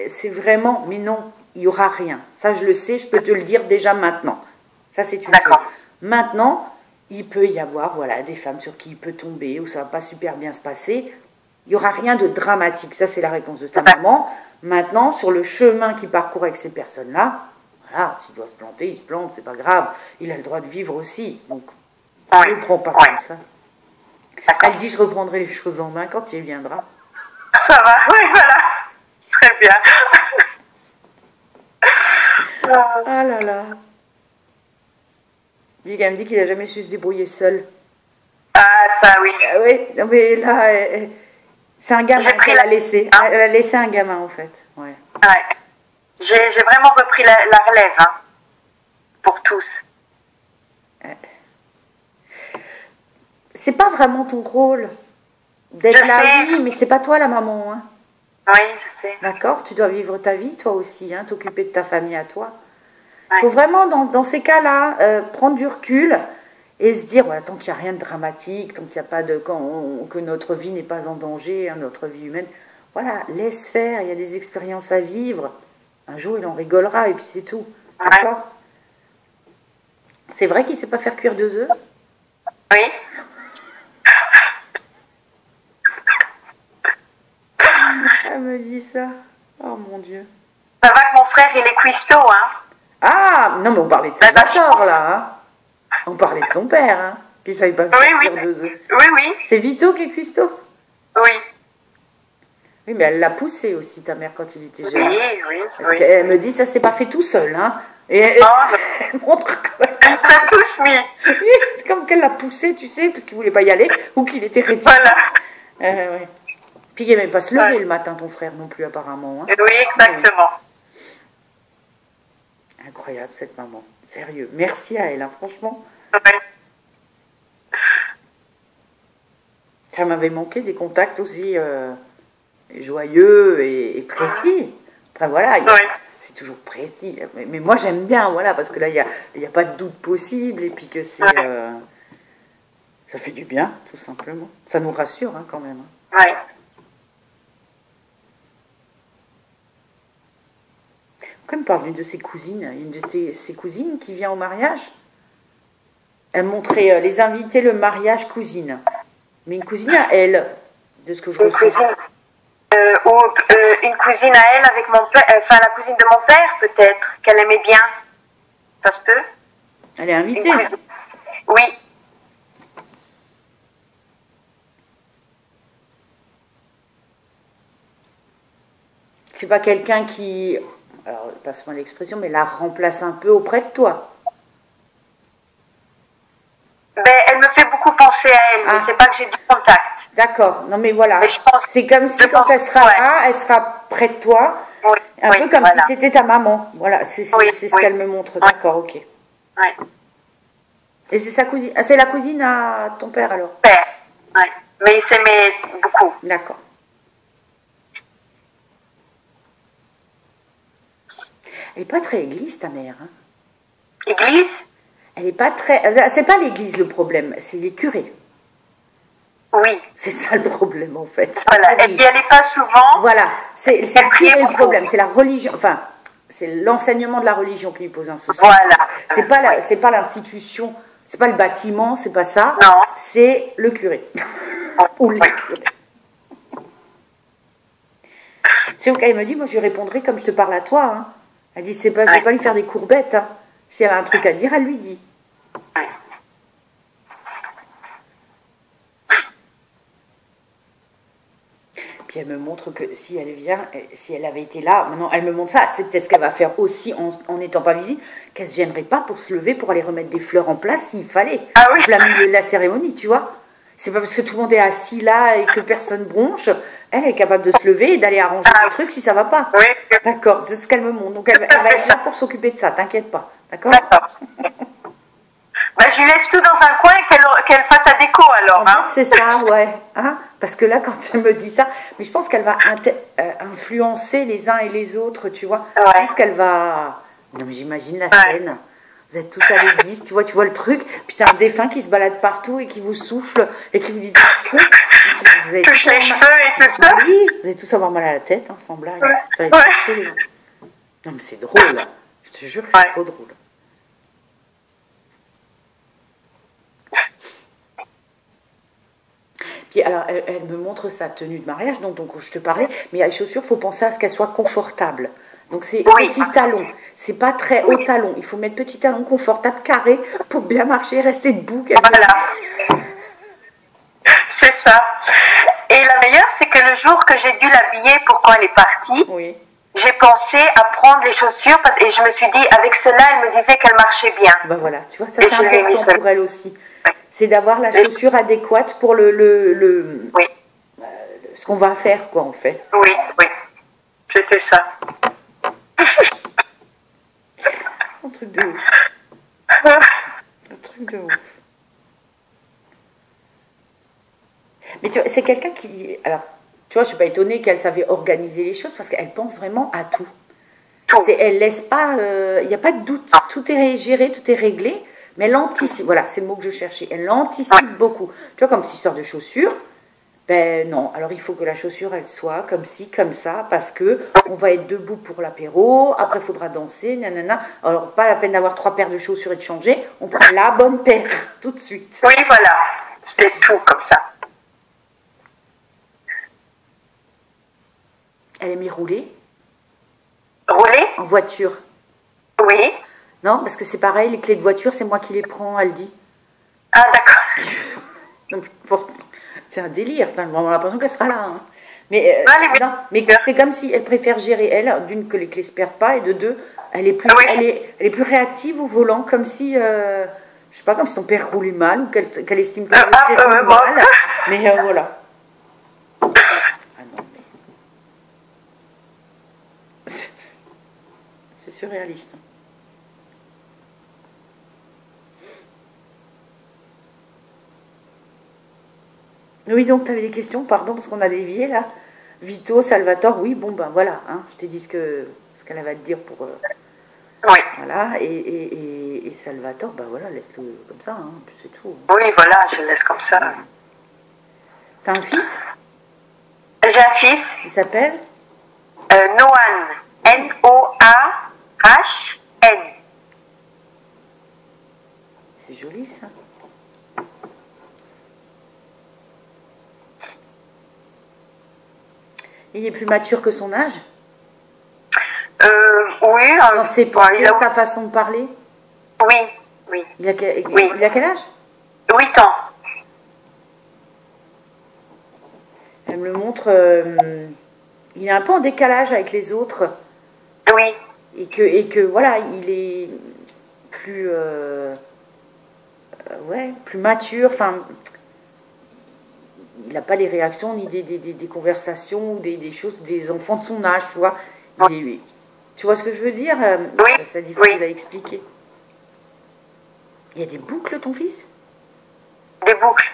c'est vraiment, mais non, il y aura rien. Ça, je le sais, je peux te le dire déjà maintenant. Ça, c'est une chose. Maintenant, il peut y avoir des femmes sur qui il peut tomber, ou ça va pas super bien se passer. Il n'y aura rien de dramatique. Ça, c'est la réponse de ta maman. Maintenant, sur le chemin qu'il parcourt avec ces personnes-là, voilà, s'il doit se planter, il se plante, c'est pas grave. Il a le droit de vivre aussi. Donc, ne le prends pas comme ça. Elle dit, je reprendrai les choses en main quand il viendra. Ça va, oui, voilà. Très bien. Ah là là. Il me dit qu'il n'a jamais su se débrouiller seul. Ah, ça, oui. Oui, mais là, c'est un gamin qu'elle a laissé. Elle a laissé un gamin, en fait. Ouais. J'ai vraiment repris la relève, hein, pour tous. C'est pas vraiment ton rôle d'être là, oui, mais c'est pas toi la maman. Hein. Oui, je sais. D'accord? Tu dois vivre ta vie, toi aussi, hein, t'occuper de ta famille à toi. Il faut vraiment, dans ces cas-là, prendre du recul et se dire, voilà, tant qu'il n'y a rien de dramatique, tant qu'il n'y a pas que notre vie n'est pas en danger, hein, notre vie humaine, voilà, laisse faire, il y a des expériences à vivre. Un jour, il en rigolera et puis c'est tout. D'accord? C'est vrai qu'il ne sait pas faire cuire 2 œufs? Oui. Elle me dit ça. Oh mon Dieu. Ça va que mon frère, il est cuistot, hein. Ah, non, mais on parlait de Salvatore, là. Hein. On parlait de ton père, hein, qui ne savait pas faire 2 œufs. Oui. C'est Vito qui est cuistot? Oui. Oui, mais elle l'a poussé aussi, ta mère, quand il était jeune. Oui, oui, Parce oui. qu'elle me dit, ça s'est pas fait tout seul, hein. Et elle, Oh, elle montre que... elle nous a tous mis. C'est comme qu'elle l'a poussé, tu sais, parce qu'il voulait pas y aller, ou qu'il était réticent. Voilà. Ouais. Puis il n'aimait pas se lever Ouais. le matin, ton frère, non plus, apparemment. Hein. Oui, exactement. Incroyable, cette maman. Sérieux. Merci à elle, hein, franchement. Ouais. Ça m'avait manqué des contacts aussi joyeux et précis. Après, voilà, Ouais. c'est toujours précis. Mais moi, j'aime bien, voilà, parce que là, il y a pas de doute possible, et puis que c'est... ça fait du bien, tout simplement. Ça nous rassure, hein, quand même. Hein. Ouais. Quand même parle d'une de ses cousines, une de ses cousines qui vient au mariage. Elle montrait les invités le mariage cousine. Mais une cousine à elle, de ce que je Une ressens. cousine. Une cousine à elle avec mon père, enfin la cousine de mon père peut-être, qu'elle aimait bien. Ça se peut? Elle est Une invitée. cousine. Oui. C'est pas quelqu'un qui, alors passe-moi l'expression, mais la remplace un peu auprès de toi. Ben, elle me fait beaucoup penser à elle, mais Ah. c'est pas que j'ai du contact. D'accord, non mais voilà. Mais je pense- C'est comme si je quand pense- elle sera ouais. là, elle sera près de toi. Oui, Un oui, peu comme voilà. si c'était ta maman. Voilà, c'est Oui, c'est ce oui. qu'elle me montre. Ouais. D'accord, ok. Ouais. Et c'est sa cousine. Ah, c'est la cousine à ton père alors. Père. Ouais. Mais il s'aimait beaucoup. D'accord. Elle est pas très église, ta mère. Hein. Église? Elle est pas très. C'est pas l'église le problème, c'est les curés. Oui. C'est ça le problème en fait. Voilà. Elle n'y allait pas souvent. Voilà, c'est Elle le priait curé le beaucoup. problème, c'est la religion. Enfin, c'est l'enseignement de la religion qui lui pose un souci. Voilà. C'est pas l'institution, c'est pas le bâtiment, c'est pas ça. Non. C'est le curé. Ou les Oui. curés. C'est au cas, elle me dit, moi je lui répondrai comme je te parle à toi. Hein. Elle dit, c'est pas, je vais pas lui faire des courbettes. Hein. Si elle a un truc à dire, elle lui dit. Ouais. Puis elle me montre que si elle vient, si elle avait été là, maintenant elle me montre ça, c'est peut-être ce qu'elle va faire aussi en n'étant pas visible, qu'elle se gênerait pas pour se lever, pour aller remettre des fleurs en place s'il fallait. Ah oui. En plein milieu de la cérémonie, tu vois. C'est pas parce que tout le monde est assis là et que personne bronche, elle est capable de se lever et d'aller arranger Ah des oui. trucs si ça va pas. Oui. D'accord, c'est ce qu'elle me montre. Donc elle va être là pour s'occuper de ça, t'inquiète pas. D'accord. D'accord. Ben, je lui laisse tout dans un coin et qu'elle fasse sa déco alors. En Hein. fait, c'est ça, ouais. Hein, parce que là, quand elle me dit ça, mais je pense qu'elle va influencer les uns et les autres, tu vois. Ouais. Je pense qu'elle va... Non, mais j'imagine la scène. Vous êtes tous à l'église, tu vois le truc, puis t'as un défunt qui se balade partout et qui vous souffle et qui vous dit des trucs. Vous allez Touche tous les avoir cheveux et tout ça. Oui, vous allez tous avoir mal à la tête, hein, sans blague. Ouais. Ça va être touché, les gens. Non, mais c'est drôle. Je te jure que c'est Ouais. trop drôle. Puis alors, elle me montre sa tenue de mariage, donc je te parlais, mais les chaussures, il faut penser à ce qu'elles soient confortables. Donc c'est Oui. petit talon, c'est pas très haut talon. Il faut mettre petit talon confortable, carré, pour bien marcher, rester debout. Voilà. C'est ça. Et la meilleure, c'est que le jour que j'ai dû l'habiller pour quand elle est partie, Oui. j'ai pensé à prendre les chaussures et je me suis dit, avec cela, elle me disait qu'elle marchait bien. Ben voilà, tu vois, ça Et c'est je lui ai mis important ça. pour elle aussi. C'est d'avoir la chaussure adéquate pour Oui, ce qu'on va faire, quoi, en fait. oui, oui. C'était ça. C'est un truc de ouf. Un truc de ouf. Mais tu vois, c'est quelqu'un qui... Alors, tu vois, je suis pas étonnée qu'elle savait organiser les choses parce qu'elle pense vraiment à tout. Tout. Elle laisse pas... Il n'y a pas de doute. Tout est géré, tout est réglé. Mais elle anticipe. Voilà, c'est le mot que je cherchais. Elle anticipe beaucoup. Tu vois, comme cette histoire de chaussures. Ben non, alors il faut que la chaussure, elle soit comme ci, comme ça, parce que on va être debout pour l'apéro, après il faudra danser, nanana. Alors pas la peine d'avoir 3 paires de chaussures et de changer, on prend la bonne paire, tout de suite. Oui, voilà. C'était tout comme ça. Elle aimait rouler Rouler? en voiture. Oui. Non, parce que c'est pareil, les clés de voiture, c'est moi qui les prends, elle dit. Ah, d'accord. Donc, je pense- c'est un délire, t'as vraiment l'impression qu'elle sera là. Hein. Mais, Allez, non, mais c'est comme si elle préfère gérer, elle, d'une, que les clés se perdent pas, et de deux, elle est plus, Oui. elle est plus réactive au volant, comme si, je sais pas, comme si ton père roulait mal, ou qu'elle estime que ton père roule bon. mal. Mais voilà. Ah non, mais... C'est surréaliste. Oui, donc tu avais des questions, pardon, parce qu'on a dévié là. Vito, Salvatore, oui, bon ben voilà, hein, je t'ai dit ce qu'elle avait à te dire pour... Oui. Voilà, et Salvatore, ben voilà, laisse-le comme ça, hein, c'est tout. Oui, voilà, je le laisse comme ça. T'as un fils? J'ai un fils. Il s'appelle? Nohan. N-O-A-H-N. C'est joli ça. Il est plus mature que son âge? Oui. Dans ses pensées, sa façon de parler? Oui, oui. Il a quel âge? 8 ans. Elle me le montre, il est un peu en décalage avec les autres. Oui. Et que voilà, il est plus, plus mature, enfin, il n'a pas des réactions ni des conversations ou des choses des enfants de son âge, tu vois. Tu vois ce que je veux dire? Oui. C'est difficile à expliquer. Il y a des boucles, ton fils? Des boucles.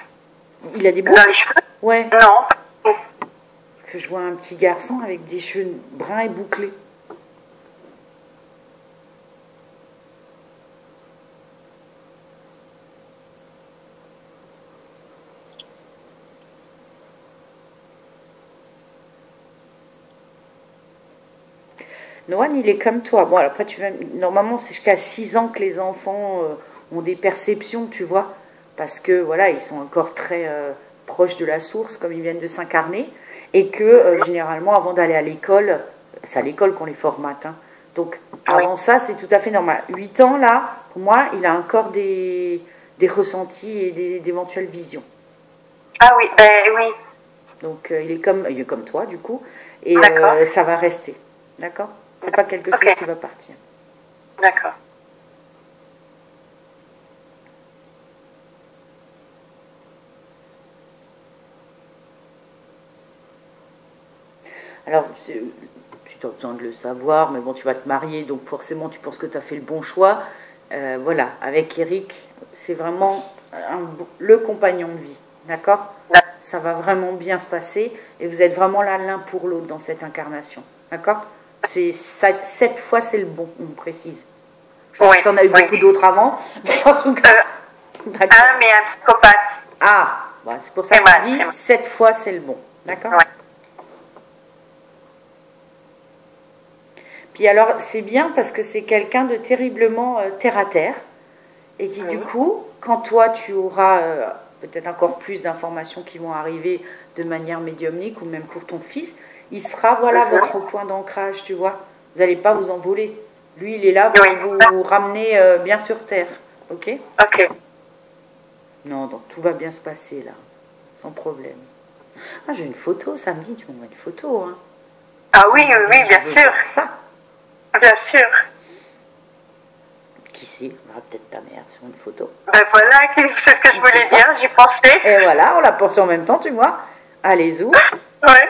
Il a des boucles? Dans les cheveux? Ouais. Non. Parce que je vois un petit garçon avec des cheveux bruns et bouclés. Noan, il est comme toi. Bon, après, normalement, c'est jusqu'à 6 ans que les enfants ont des perceptions, tu vois. Parce que, voilà, ils sont encore très proches de la source, comme ils viennent de s'incarner. Et que, généralement, avant d'aller à l'école, c'est à l'école qu'on les formate. Hein. Donc, avant ça, c'est tout à fait normal. 8 ans, là, pour moi, il a encore des ressentis et d'éventuelles visions. Ah oui, oui. Donc, il est comme toi, du coup. Et ça va rester. D'accord? C'est pas quelque chose qui va partir. D'accord. Alors, tu as besoin de le savoir, mais bon, tu vas te marier, donc forcément, tu penses que tu as fait le bon choix. Voilà, avec Eric, c'est vraiment le compagnon de vie. D'accord? Ça va vraiment bien se passer et vous êtes vraiment là l'un pour l'autre dans cette incarnation. D'accord? Cette fois, c'est le bon, on précise. Je pense que tu en as eu beaucoup d'autres avant, mais en tout cas. Mais un psychopathe. Ah, bah, c'est pour ça que je dis, cette fois, c'est le bon. D'accord? Puis alors, c'est bien parce que c'est quelqu'un de terriblement terre-à-terre et qui, du coup, quand toi, tu auras peut-être encore plus d'informations qui vont arriver de manière médiumnique ou même pour ton fils, il sera, voilà, votre point d'ancrage, tu vois. Vous n'allez pas vous envoler. Lui, il est là pour vous ramener bien sur terre. Ok? Ok. Non, donc tout va bien se passer, là. Sans problème. Ah, j'ai une photo samedi, tu m'envoies une photo, hein. Ah oui, bien sûr. Ça. Bien sûr. Qui c'est? Peut-être ta mère sur une photo. Ben voilà, c'est ce que je voulais dire, j'y pensais. Et voilà, on l'a pensé en même temps, tu vois. Allez, où? Ouais.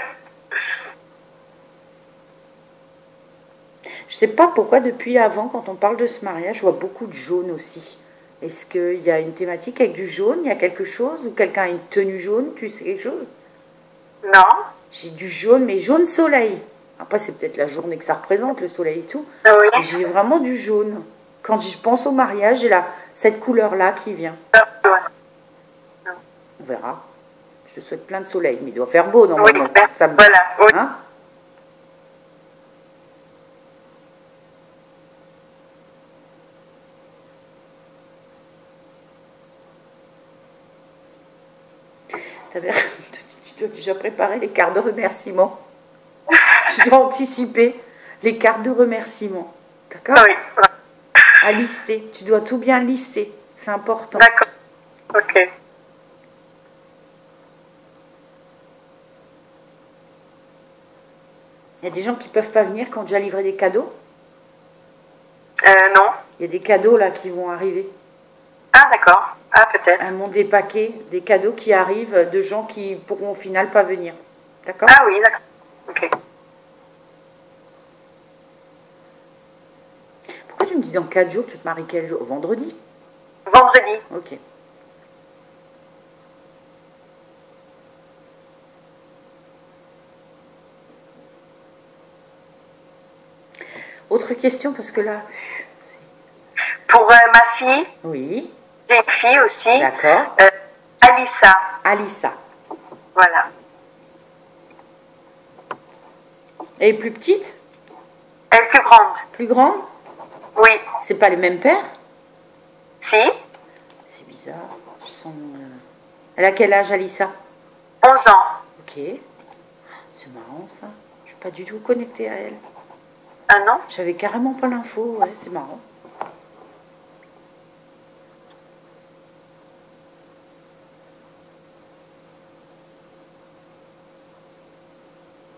Je sais pas pourquoi depuis avant, quand on parle de ce mariage, je vois beaucoup de jaune aussi. Est-ce qu'il y a une thématique avec du jaune? Il y a quelque chose? Ou quelqu'un a une tenue jaune? Tu sais quelque chose? Non. J'ai du jaune, mais jaune soleil. Après, c'est peut-être la journée que ça représente, le soleil et tout. Oui. J'ai vraiment du jaune. Quand je pense au mariage, j'ai cette couleur-là qui vient. On verra. Je te souhaite plein de soleil, mais il doit faire beau normalement. Oui, ça voilà. Oui. Hein? Tu dois déjà préparer les cartes de remerciement. Tu dois anticiper les cartes de remerciement. D'accord? Oui. À lister. Tu dois tout bien lister. C'est important. D'accord. Ok. Il y a des gens qui ne peuvent pas venir quand déjà livré des cadeaux. Non. Il y a des cadeaux là qui vont arriver. Ah, d'accord. Ah, peut-être. Un monde des paquets, des cadeaux qui arrivent de gens qui pourront au final pas venir. D'accord? Ah oui, d'accord. Ok. Pourquoi tu me dis dans 4 jours, tu te maries quel jour? Vendredi? Vendredi. Ok. Autre question, parce que là... Pour ma fille, Oui, j'ai une fille aussi. d'accord. Alissa. Alissa. Voilà. Elle est plus petite? Elle est plus grande. Plus grande? Oui. C'est pas les mêmes pères? Si. C'est bizarre. Je sens, Elle a quel âge, Alissa? 11 ans. Ok. C'est marrant, ça. Je suis pas du tout connectée à elle. Ah non? J'avais carrément pas l'info, ouais, c'est marrant.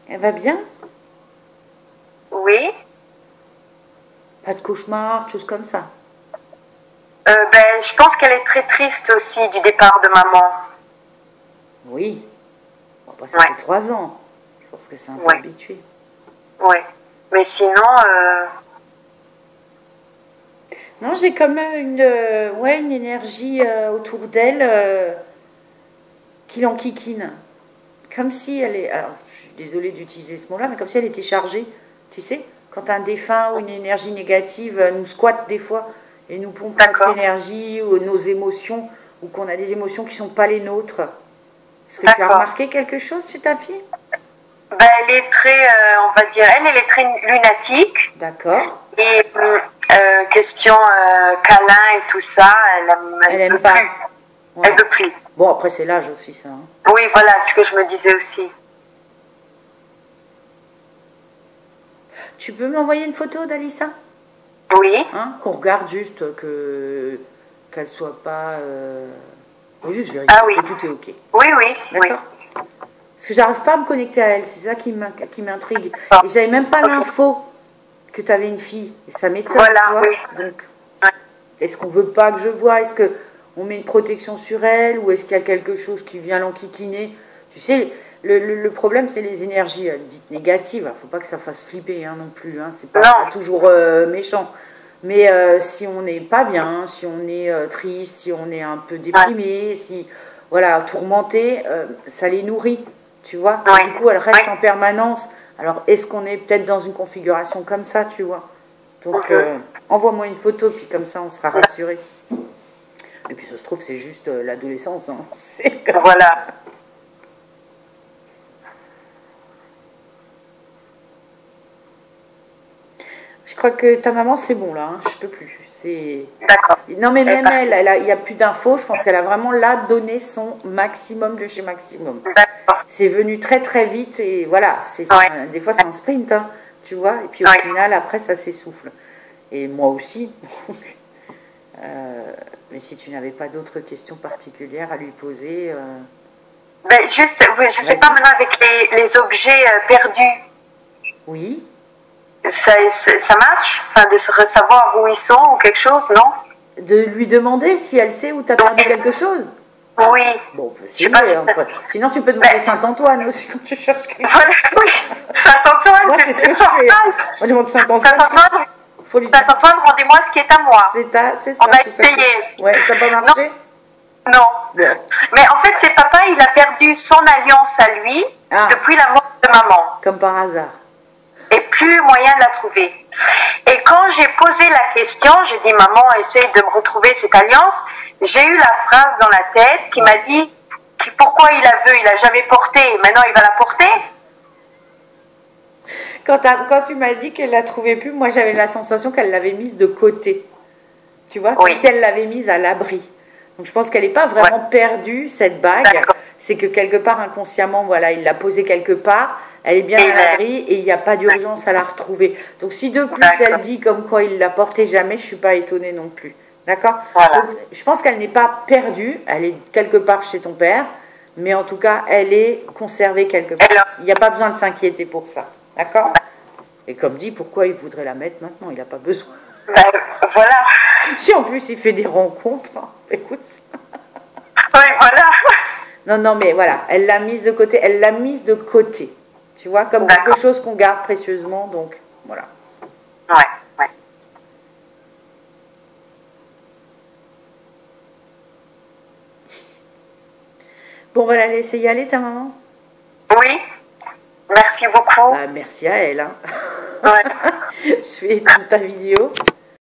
Elle va bien? Oui. Pas de cauchemar, choses comme ça? Je pense qu'elle est très triste aussi du départ de maman. Oui. Bon, bah, ça fait 3 ans. Je pense que c'est un peu habitué. Oui. Mais sinon, Non, j'ai comme une énergie autour d'elle qui l'enquiquine. Comme si elle est... Alors, je suis désolée d'utiliser ce mot-là, mais comme si elle était chargée. Tu sais, quand un défunt ou une énergie négative nous squatte des fois et nous pompe notre énergie ou nos émotions, ou qu'on a des émotions qui ne sont pas les nôtres. Est-ce que tu as remarqué quelque chose sur ta fille? elle est très, on va dire, elle est très lunatique. D'accord. Et question câlin et tout ça, elle aime veut pas. plus. Ouais. Elle veut plus. Bon, après c'est l'âge aussi, ça. Hein. Oui, voilà, c'est ce que je me disais aussi. Tu peux m'envoyer une photo d'Alissa? Oui. Hein, qu'on regarde juste qu'elle soit pas... Faut juste vérifier que tout est ok. Oui, oui. D'accord. Parce que j'arrive pas à me connecter à elle, c'est ça qui m'intrigue. Et j'avais même pas l'info que tu avais une fille. Et ça m'étonne. Voilà, oui. Donc, est-ce qu'on veut pas que je voie? Est-ce qu'on met une protection sur elle? Ou est-ce qu'il y a quelque chose qui vient l'enquiquiner? Tu sais, le problème, c'est les énergies dites négatives. Faut pas que ça fasse flipper non plus. Hein. C'est pas toujours méchant. Mais si on n'est pas bien, si on est triste, si on est un peu déprimé, si voilà, tourmenté, ça les nourrit, tu vois. Et du coup, elles restent en permanence. Alors, est-ce qu'on est peut-être dans une configuration comme ça, tu vois? Donc, envoie-moi une photo, puis comme ça, on sera rassurés. Et puis, ça se trouve, c'est juste l'adolescence. Hein. Voilà. Je crois que ta maman, c'est bon, là. Hein. Je peux plus. D'accord. Non, mais même elle, il n'y a plus d'infos. Je pense qu'elle a vraiment là donné son maximum de chez maximum. D'accord. C'est venu très, très vite. Et voilà, des fois, c'est un sprint, hein, tu vois. Et puis, au final, après, ça s'essouffle. Et moi aussi. Mais si tu n'avais pas d'autres questions particulières à lui poser... juste, je ne sais pas maintenant avec les objets perdus. Oui. Ça marche? Enfin, de savoir où ils sont ou quelque chose, non? De lui demander si elle sait où tu as perdu quelque chose? Oui. Bon, sinon tu peux demander Saint-Antoine aussi quand tu cherches quelque chose. Voilà, oui. Saint-Antoine, moi, c'est ce que je fais. Moi, je demande Saint-Antoine. Saint-Antoine, rendez-moi ce qui est à moi. C'est ça. On a essayé. Ouais, ça n'a pas marché? Non. Bien. Mais en fait, c'est papa, il a perdu son alliance à lui depuis la mort de maman. Comme par hasard. Et plus moyen de la trouver. Et quand j'ai posé la question, j'ai dit maman, essaye de me retrouver cette alliance. J'ai eu la phrase dans la tête qui m'a dit pourquoi il a jamais porté, maintenant il va la porter. Quand tu m'as dit qu'elle la trouvait plus, moi j'avais la sensation qu'elle l'avait mise de côté. Tu vois, comme si elle l'avait mise à l'abri. Donc je pense qu'elle n'est pas vraiment perdue, cette bague. C'est que quelque part inconsciemment, voilà, il l'a posée quelque part. Elle est bien à l'abri et il n'y a pas d'urgence à la retrouver. Donc si de plus elle dit comme quoi il l'a portée jamais, je ne suis pas étonnée non plus. D'accord? Donc je pense qu'elle n'est pas perdue, elle est quelque part chez ton père, mais en tout cas elle est conservée quelque part. Il n'y a pas besoin de s'inquiéter pour ça. D'accord? Et comme dit, pourquoi il voudrait la mettre maintenant? Il n'a pas besoin. Ben, voilà. Si en plus il fait des rencontres, écoute. Oui, voilà. Non, non, mais voilà, elle l'a mise de côté. Elle l'a mise de côté. Tu vois, comme quelque chose qu'on garde précieusement, donc voilà. Ouais, ouais. Bon, on va la laisser y aller, ta maman? Oui. Merci beaucoup. Bah, merci à elle. Hein. Ouais. Je fais éteindre ta vidéo.